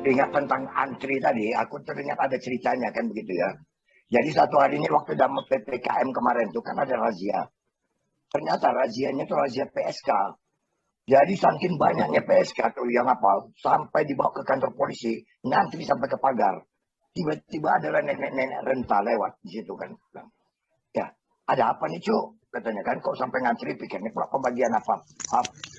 ingat tentang antri tadi, aku teringat ada ceritanya kan begitu ya. Jadi satu hari ini waktu dalam PPKM kemarin itu kan ada razia. Ternyata razianya itu razia PSK. Jadi saking banyaknya PSK tuh yang apa, sampai dibawa ke kantor polisi, ngantri sampai ke pagar. Tiba-tiba ada nenek-nenek renta lewat di situ kan. Ya, ada apa nih Cuk? Katanya kan, kok sampai ngantri, pikirnya pula pembagian apa?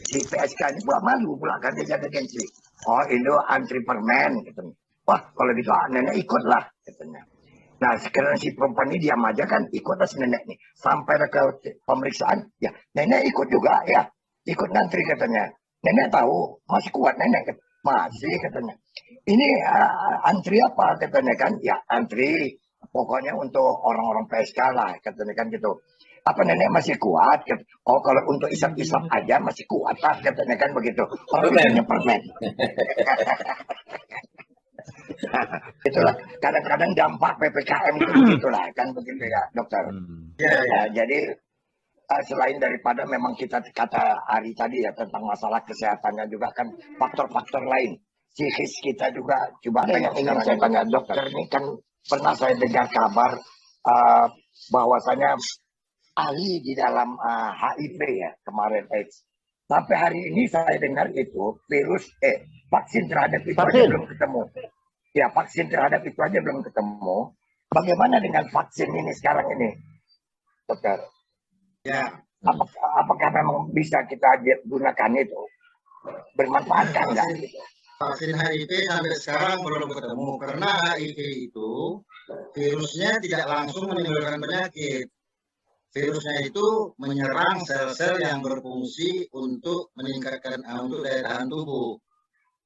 Si PSK ini pula malu pula kan, dia jaga gengsi. Oh, Indo antri permen, katanya. Wah, kalau gitu nenek ikutlah, katanya. Nah, sekarang si perempuan ini diam aja kan, ikutlah si nenek nih. Sampai ke pemeriksaan, ya nenek ikut juga ya. Ikut ngantri katanya. Nenek tahu, masih kuat nenek. Masih katanya. Ini antri apa katanya kan? Ya antri, pokoknya untuk orang-orang PSK lah katanya kan gitu. Apa nenek masih kuat? Oh kalau untuk isap-isap aja masih kuat lah katanya kan begitu. Kalau itu permen. Itulah kadang-kadang dampak PPKM itu begitulah kan begitu ya dokter. Ya, jadi selain daripada memang kita kata Ari tadi ya tentang masalah kesehatannya juga kan faktor-faktor lain psikis kita juga. Coba ada yang ingin saya tanya dokter, ini kan pernah saya dengar kabar bahwasanya ahli di dalam HIV ya kemarin AIDS. Sampai hari ini saya dengar itu vaksin terhadap itu aja belum ketemu. Ya, vaksin terhadap itu aja belum ketemu. Bagaimana dengan vaksin ini sekarang ini, dokter? Ya. Apakah memang bisa kita gunakan itu? Bermanfaat kan enggak? Vaksin HIV sampai sekarang belum ketemu. Karena HIV itu virusnya tidak langsung menimbulkan penyakit. Virusnya itu menyerang sel-sel yang berfungsi untuk meningkatkan untuk daya tahan tubuh.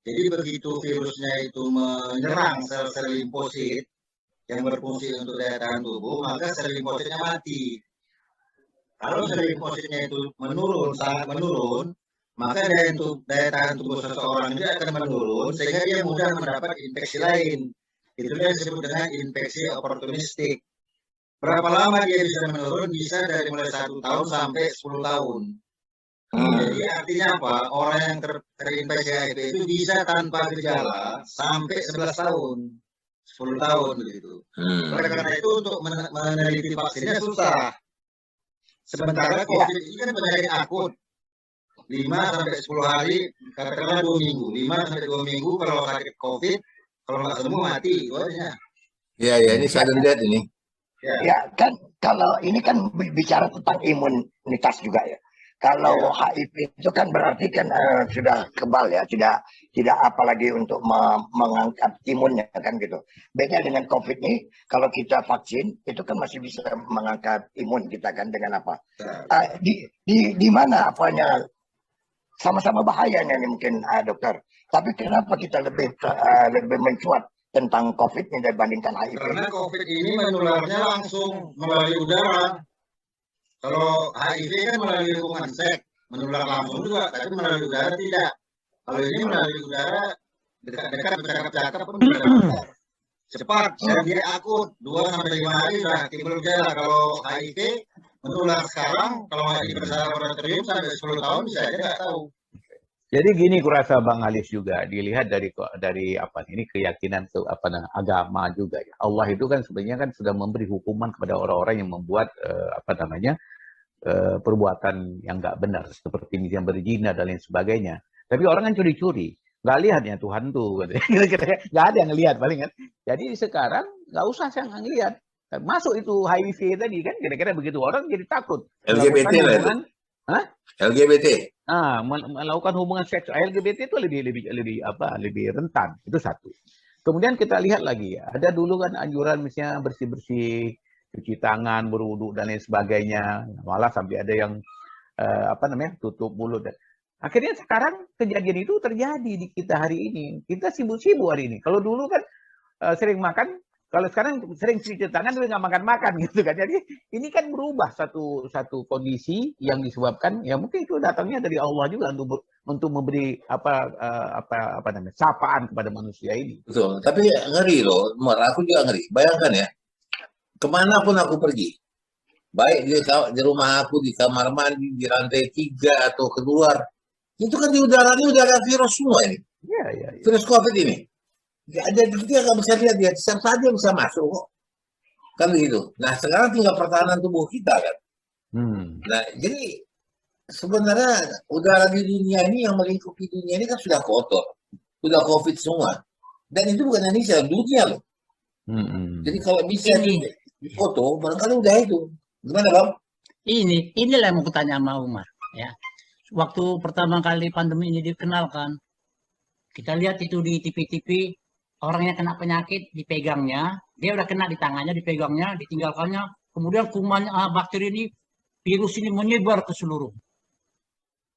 Jadi begitu virusnya itu menyerang sel-sel limfosit yang berfungsi untuk daya tahan tubuh, maka sel limfositnya mati. Kalau sel limfositnya itu menurun, sangat menurun, maka daya tahan tubuh seseorang itu akan menurun sehingga dia mudah mendapat infeksi lain. Itulah yang disebut dengan infeksi oportunistik. Berapa lama dia bisa menurun? Bisa dari mulai 1 tahun sampai 10 tahun. Jadi artinya apa? Orang yang terinfeksi HIV itu bisa tanpa gejala sampai 11 tahun, 10 tahun begitu. Oleh karena itu untuk meneliti vaksinnya susah. Sementara COVID ini kan penyakit akut. 5 sampai 10 hari, katakanlah 2 minggu. 5 sampai 2 minggu kalau sakit COVID, kalau nggak sembuh mati, itu aja. Ya, ini sudden death ini. Ya kan kalau ini kan bicara tentang imunitas juga ya. Kalau HIV itu kan berarti kan sudah kebal ya, tidak apalagi untuk mengangkat imunnya kan gitu. Beda dengan COVID ini, kalau kita vaksin itu kan masih bisa mengangkat imun kita kan dengan apa? Di mana apanya sama-sama bahayanya nih mungkin dokter. Tapi kenapa kita lebih mencuat tentang COVID ini dibandingkan HIV? Karena COVID ini menularnya langsung melalui udara. Kalau HIV kan melalui hubungan seks, menular langsung juga, tapi melalui udara tidak. Kalau ini melalui udara, dekat-dekat, bercakap-cakap pun bisa menular. Cepat, dan dia akut, 2-5 hari sudah timbul gejala. Kalau HIV menular sekarang, kalau nggak diperiksa laboratorium sampai 10 tahun bisa aja nggak tahu. Jadi gini kurasa Bang Halis juga dilihat dari apa ini keyakinan agama juga ya. Allah itu kan sebenarnya kan sudah memberi hukuman kepada orang-orang yang membuat perbuatan yang nggak benar seperti misalnya berzina dan lain sebagainya. Tapi orang kan curi-curi, nggak lihat ya Tuhan tuh, nggak ada yang lihat paling kan. Jadi sekarang nggak usah saya nggak lihat. Masuk itu HIV tadi kan kira-kira begitu orang jadi takut. LGBT lah itu. LGBT. Melakukan hubungan seks LGBT itu lebih rentan. Itu satu. Kemudian kita lihat lagi ya, ada dulu kan anjuran misalnya bersih-bersih, cuci tangan, berwudu dan lain sebagainya. Malah sampai ada yang tutup mulut. Akhirnya sekarang kejadian itu terjadi di kita hari ini. Kita sibuk-sibuk hari ini. Kalau dulu kan sering makan, kalau sekarang sering cuci tangan tapi nggak makan-makan gitu kan. Jadi ini kan berubah satu kondisi yang disebabkan ya mungkin itu datangnya dari Allah juga untuk memberi sapaan kepada manusia ini. Betul. Tapi ngeri loh, aku juga ngeri. Bayangkan ya, kemanapun aku pergi, baik di rumah aku, di kamar mandi, di lantai 3 atau keluar, itu kan di udara virus semua ini. Iya. Virus COVID ini. Nggak ada, dia nggak bisa lihat dia setiap saat dia bisa masuk kok. Kan begitu. Nah sekarang tinggal pertahanan tubuh kita kan. Nah jadi sebenarnya udara di dunia ini yang melingkupi dunia ini kan sudah kotor, sudah COVID semua. Dan itu bukan Indonesia, dunia loh. Jadi kalau bisa Ini. foto, barangkali udah itu. Gimana Bang? Inilah yang mau kutanya sama Umar. Ya, waktu pertama kali pandemi ini dikenalkan, kita lihat itu di TV-TV, orangnya kena penyakit, dipegangnya, dia udah kena di tangannya, dipegangnya, ditinggalkannya, kemudian kuman bakteri ini, virus ini menyebar ke seluruh.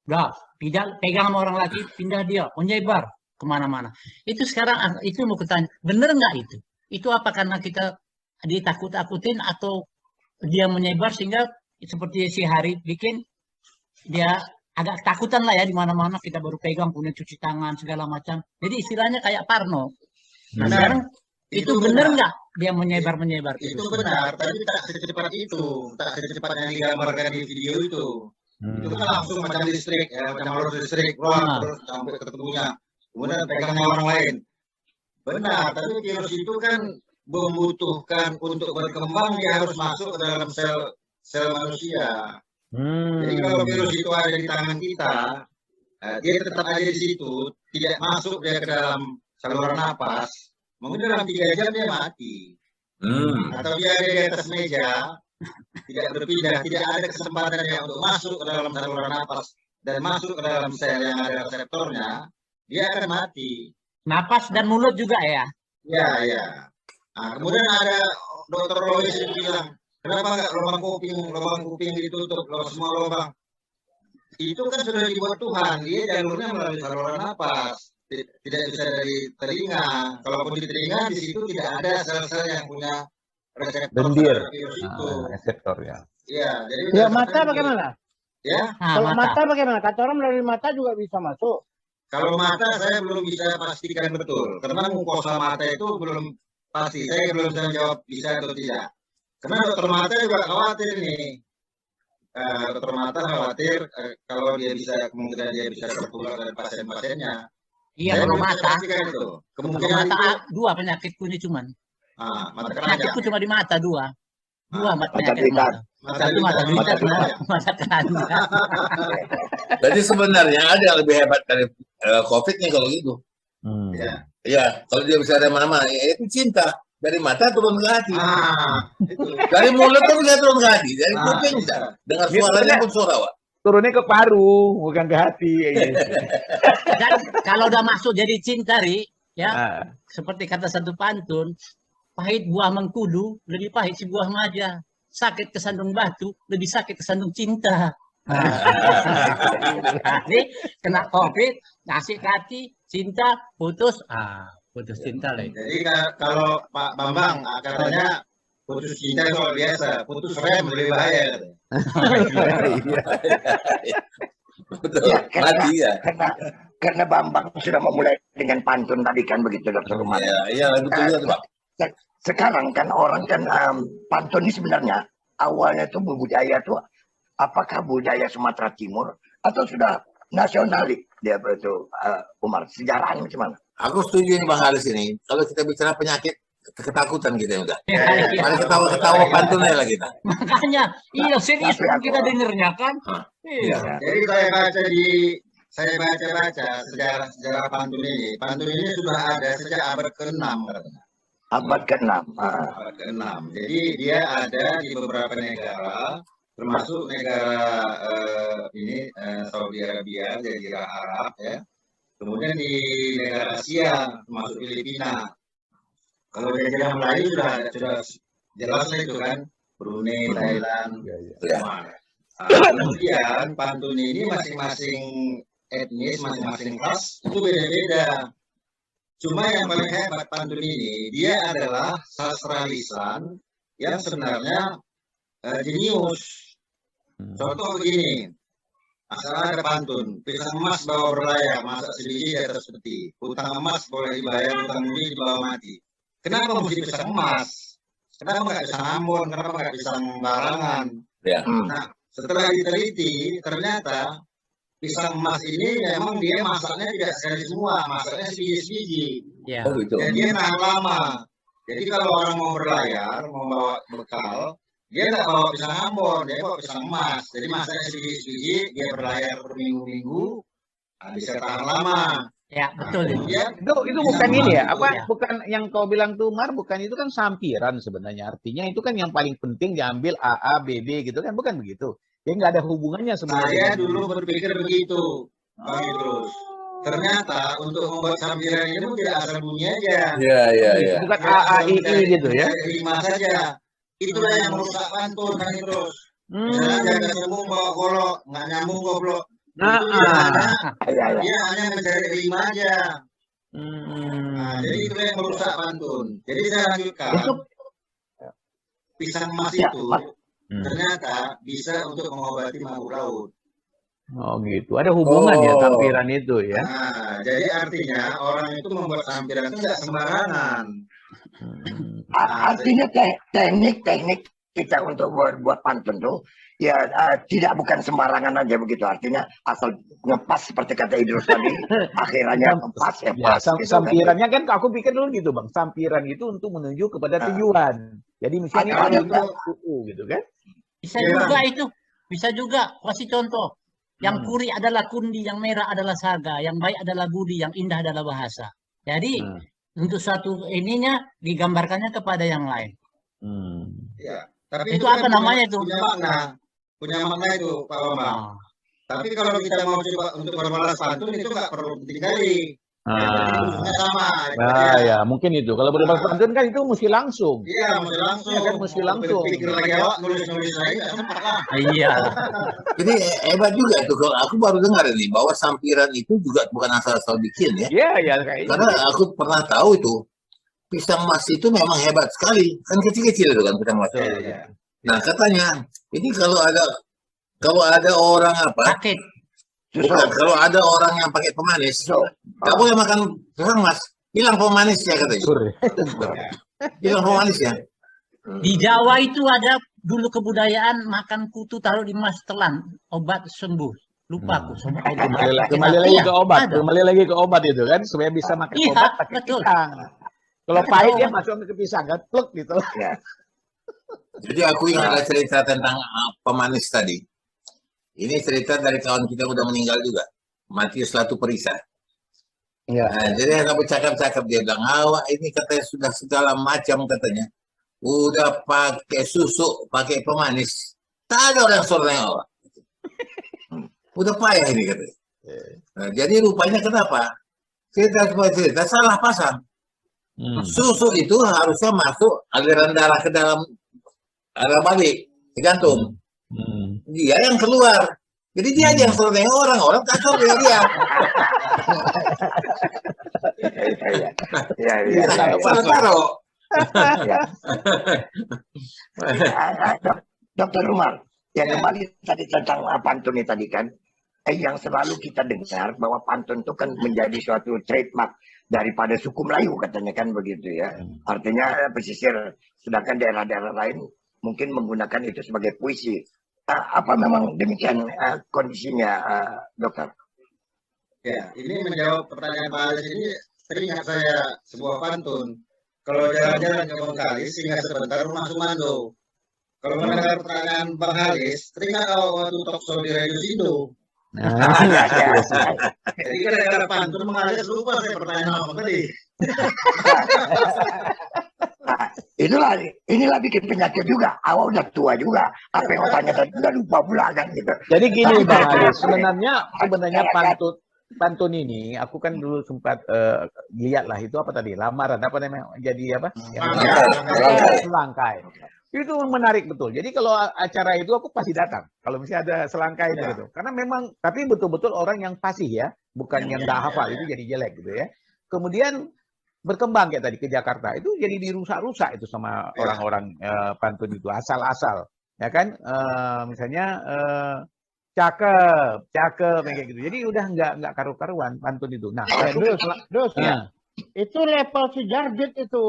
Udah, tidak pegang sama orang lagi, pindah dia, menyebar kemana-mana. Itu sekarang, itu mau kutanya, bener nggak itu? Itu apa karena kita ditakut-takutin atau dia menyebar sehingga seperti si Hari bikin, dia agak takutan lah ya di mana-mana kita baru pegang punya cuci tangan segala macam. Jadi istilahnya kayak Parno. Nah, sekarang itu benar nggak dia menyebar Itu benar, tapi tak secepat itu, tak secepat yang digambarkan di video itu. Itu kan langsung macam listrik, ya, macam arus listrik, keluar terus sampai ke tubuhnya. Kemudian pegangnya orang lain. Benar, tapi virus itu kan membutuhkan untuk berkembang dia harus masuk ke dalam sel manusia. Jadi kalau virus itu ada di tangan kita, dia tetap ada di situ, tidak masuk dia ke dalam saluran napas, mungkin dalam 3 jam dia mati. Atau dia ada di atas meja, tidak berpindah, tidak ada kesempatan dia untuk masuk ke dalam saluran napas dan masuk ke dalam sel yang ada reseptornya, dia akan mati. Napas dan mulut juga ya? Ya. Nah, kemudian ada dokter Lois yang bilang, kenapa nggak lubang kuping ditutup, semua lubang? Itu kan sudah dibuat Tuhan, dia jalurnya melalui saluran napas, tidak bisa dari telinga. Kalaupun di telinga, di situ tidak ada sel-sel yang punya reseptor virus itu. Reseptor ya. Iya, jadi Ya mata bagaimana? Ya, Kalau mata bagaimana? Kata orang melalui mata juga bisa masuk. kalau mata saya belum bisa pastikan betul, karena mukosa mata itu belum pasti. Saya belum bisa jawab bisa atau tidak. Karena dokter mata juga khawatir nih. Dokter mata khawatir kalau dia kemungkinan dia bisa tertular dari pasien-pasiennya. Iya, kalau mata. Itu. Kalau Kemungkinan mata 2 penyakitku ini cuman. mata Penyakitku cuma di mata 2. 2 Mata penyakit duitan. mata. Satu mata duitan, mata keranjang. Jadi sebenarnya ada yang lebih hebat dari COVID nih kalau gitu. Ya. Ya, kalau dia bisa ada mana-mana, ya itu cinta. Dari mata turun ke hati. Itu. Dari mulut kan bisa turun ke hati. Dari kuping bisa. Dengar Gitu, suaranya ya. pun suara, Wak. Turunnya ke paru, bukan ke hati. Dan kalau udah masuk jadi cinta, Ri, ya, Ah. seperti kata satu pantun, pahit buah mengkudu, lebih pahit si buah maja. Sakit kesandung batu, lebih sakit kesandung cinta. Jadi kena COVID, ngasih hati, cinta, putus, putus cinta lah. Jadi kalau Pak Bambang katanya putus cinta soal biasa, putus rem lebih bahaya. Betul. Ya, Mati ya. karena Bambang sudah memulai dengan pantun tadi kan begitu Dokter Umar. Iya, betul Pak. Sekarang kan orang kan pantun ini sebenarnya awalnya itu budaya itu apakah budaya Sumatera Timur atau sudah nasionalis dia itu Umar, sejarahnya gimana? Aku setuju ini Bang Haris ini. Kalau kita bicara penyakit ketakutan kita udah. Iya. Mari ketawa pantunnya lagi kita. Makanya, iya serius Tapi kita dengernya kan. Iya. Jadi saya baca sejarah pantun ini. Pantun ini sudah ada sejak abad ke-6 katanya. Abad ke-6. Abad ke-6. Jadi dia ada di beberapa negara, termasuk negara Saudi Arabia, Jazirah Arab ya. Kemudian di negara Asia, termasuk Filipina. Kalau Jazirah Melayu sudah jelas itu kan, Brunei, Thailand, semua. Kemudian pantun ini masing-masing etnis, masing-masing ras itu beda-beda. Cuma yang paling hebat pantun ini, dia adalah sastra lisan yang sebenarnya jenius. Contoh begini, asal ada pantun, pisang emas bawa berlayar, masak sebiji di atas peti, hutang emas boleh dibayar, hutang budi dibawa mati. Kenapa mesti pisang emas? Kenapa nggak pisang Ambon? Kenapa nggak pisang barangan? Ya. Nah, setelah diteliti, ternyata pisang emas ini memang dia masaknya tidak sekali semua, masaknya sebiji-sebiji. Ya. Oh gitu. Dan dia tahan lama. Jadi kalau orang mau berlayar, mau bawa bekal, dia nggak bawa pisang Ambon, dia bawa pisang emas. Jadi masaknya sebiji-sebiji, dia berlayar berminggu-minggu, bisa tahan lama. Ya, betul itu. Kemudian Itu bukan ini ya, apa Ya. bukan yang kau bilang tuh Mar, bukan itu kan sampiran sebenarnya. Artinya itu kan yang paling penting diambil AA, BB gitu kan, bukan begitu. Ya nggak ada hubungannya saya sebenarnya. dulu berpikir begitu, Bang Idrus. Ternyata untuk membuat sampiran itu tidak asal bunyi aja. Iya, iya, iya. Bukan Tidak asal AAII mencari- gitu ya. mencari rima saja. Itulah yang merusak pantun, Bang Idrus. Hmm. Misalnya jaga sembung bawa golok, nggak nyambung goblok. Nah, Itu dia hanya, Iya, iya. dia hanya mencari rima aja. hmm. Nah, jadi itu yang merusak pantun. Jadi saya lanjutkan. Untuk- Pisang emas Ya, itu Mas. ternyata bisa untuk mengobati mabuk laut. Oh gitu, ada hubungan ya Oh. sampiran itu ya. Nah, jadi artinya orang itu membuat sampiran itu nggak sembarangan. Hmm. Artinya teknik kita untuk buat pantun tuh ya tidak bukan sembarangan aja begitu. Artinya asal ngepas seperti kata Idrus tadi, akhirannya ngepas ya Ya, pas. gitu kan. sampirannya kan aku pikir dulu gitu bang, sampiran itu untuk menuju kepada tujuan. Jadi misalnya Ada ada juga. gitu kan? Bisa Iya. juga itu. Bisa juga. Kasih contoh. Yang kuri adalah kundi, yang merah adalah saga, yang baik adalah budi, yang indah adalah bahasa. Jadi Hmm. untuk satu ininya digambarkannya kepada yang lain. Hmm. Ya, tapi Itu kan apa namanya itu? punya makna itu Pak Bambang. Ah, Tapi kalau kita mau coba untuk berbalas pantun itu nggak perlu penting kali. Yang penting Ah. tujuannya sama. itu Nah, aja. ya mungkin itu. Kalau berbalas pantun kan itu mesti langsung. Iya, mesti langsung. Iya kan, mesti langsung. Pikir lagi awak nulis-nulis lagi nggak sempat lah. iya. Jadi hebat juga tuh. Kalau aku baru dengar ini bahwa sampiran itu juga bukan asal-asal bikin ya. Iya, ya kayaknya. Karena aku pernah tahu itu pisang emas itu memang hebat sekali. Kan kecil-kecil itu kan pisang emas. Betul. Iya. Nah katanya ini kalau ada orang apa? Sakit. Bukan, kalau ada orang yang pakai pemanis, nggak boleh makan pisang emas. Hilang pemanisnya katanya. Sur. Hilang pemanisnya. Di Jawa itu ada dulu kebudayaan makan kutu taruh di mas telan, obat sembuh. Lupa aku. Kembali lagi ke obat, Ada. kembali lagi ke obat itu kan supaya bisa makan Iya, obat pakai betul. pisang. Kalau pahit dia masuk ke pisang kan, pluk gitu. Jadi aku ingat ada cerita tentang pemanis tadi. Ini cerita dari kawan kita udah meninggal juga, Matius Latu Perisa. Iya. Nah, jadi ada bercakap-cakap dia bilang, awak ini katanya sudah segala macam katanya. Udah pakai susu, pakai pemanis. Tak ada orang suruh awak. Udah payah ini katanya. Nah, jadi rupanya kenapa? Cerita salah pasang. Hmm. Susu itu harusnya masuk aliran darah ke dalam arah balik, tergantung. Hmm. Dia yang keluar. Jadi dia aja yang suruh nengok orang tak suruh dia. Iya, iya, Dia iya. taruh. Dokter Umar, yang kembali tadi tentang pantun ini tadi kan, yang selalu kita dengar bahwa pantun itu kan menjadi suatu trademark daripada suku Melayu katanya kan begitu ya. Artinya pesisir, sedangkan daerah-daerah lain mungkin menggunakan itu sebagai puisi. Apa memang demikian kondisinya, dokter? Ya, ini menjawab pertanyaan Pak Halis ini teringat saya sebuah pantun. Kalau jalan-jalan ke Bengkalis, singgah sebentar rumah Sumando. Kalau mendengar pertanyaan Bang Halis, teringat waktu talk show di Radio Sindo. Jadi gara-gara pantun Bang Halis lupa saya pertanyaan apa tadi. Inilah bikin penyakit juga. Awal udah tua juga. Apa yang tanya tadi udah lupa pula kan gitu. Jadi gini Bang Ali, sebenarnya pantun ini, aku kan dulu sempat lihat lah itu apa tadi, lamaran apa namanya, jadi apa? Selangkai. Itu menarik betul. Jadi kalau acara itu aku pasti datang. Kalau misalnya ada selangkai itu, gitu. Karena memang, tapi betul-betul orang yang fasih ya, bukan yang nggak hafal itu jadi jelek gitu ya. Kemudian berkembang kayak tadi ke Jakarta itu jadi dirusak-rusak itu sama orang-orang pantun itu asal-asal, ya kan? Misalnya cakep kayak gitu. Jadi udah nggak karu-karuan pantun itu. Nah, Dos ya. Itu level si Jarbit itu.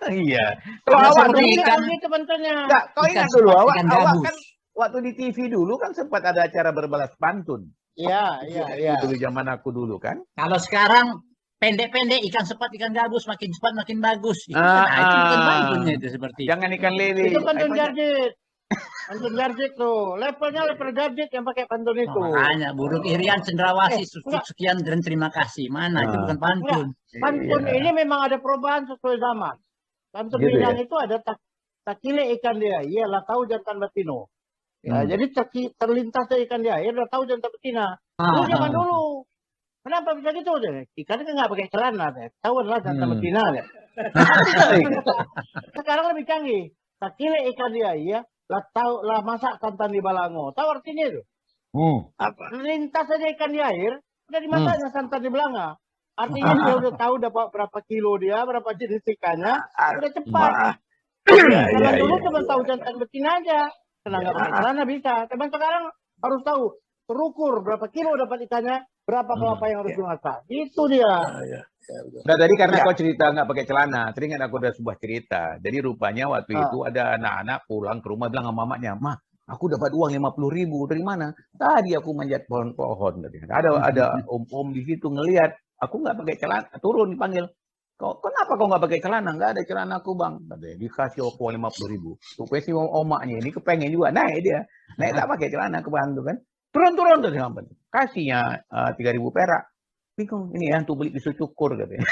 iya. Kalau Kalau awak seperti dulu ikan, Itu pantunnya. enggak, kau ikan ingat dulu sepat, awak ikan awak gabus. kan waktu di TV dulu kan sempat ada acara berbalas pantun. Iya, iya. Dulu zaman aku dulu kan. Kalau sekarang pendek-pendek ikan sepat ikan gabus makin cepat makin bagus. Itu itu bukan pantunnya itu seperti itu. Jangan ikan lele. Itu pantun Jarjit. Pantun Jarjit tuh. Levelnya level Jarjit yang pakai pantun itu. Makanya buruk irian cendrawasih sekian dan terima kasih. Mana itu bukan pantun. Pantun ini memang ada perubahan sesuai zaman. Pantun Gitu Minang ya? itu ada takile ikan dia, ialah tahu jantan betino. Ya, jadi terlintasnya ikan di air, udah tahu jantan betina. Dulu zaman dulu. Kenapa bisa gitu? Ikan kan nggak pakai celana, tahu adalah jantan betina. Sekarang lebih canggih. Takile ikan di air, lah masak santan di balango. Tahu artinya itu? Lintas aja ikan di air, udah dimasaknya santan di belanga. Artinya dia udah tahu dapat berapa kilo dia, berapa jenis ikannya, udah cepat. Zaman dulu cuma tahu jantan betina aja. Karena nggak pakai celana bisa. Tapi sekarang harus tahu terukur berapa kilo dapat ikannya, berapa kelapa yang harus dimasak. Itu dia. Nah tadi karena kau cerita nggak pakai celana, teringat aku ada sebuah cerita. Jadi rupanya waktu itu ada anak-anak pulang ke rumah bilang sama mamanya, "Mah, aku dapat uang 50.000 dari mana? Tadi aku manjat pohon-pohon." Ada om-om di situ ngelihat aku nggak pakai celana, turun dipanggil. Kenapa kau nggak pakai celana? Nggak ada celana aku bang. Katanya, dikasih uang 50.000. Rupanya si omaknya ini kepengen juga naik dia. Naik tak pakai celana ke bantu kan. Turun tuh sampai. Kasihnya 3.000 perak. Bingung ini ya untuk beli pisau cukur katanya.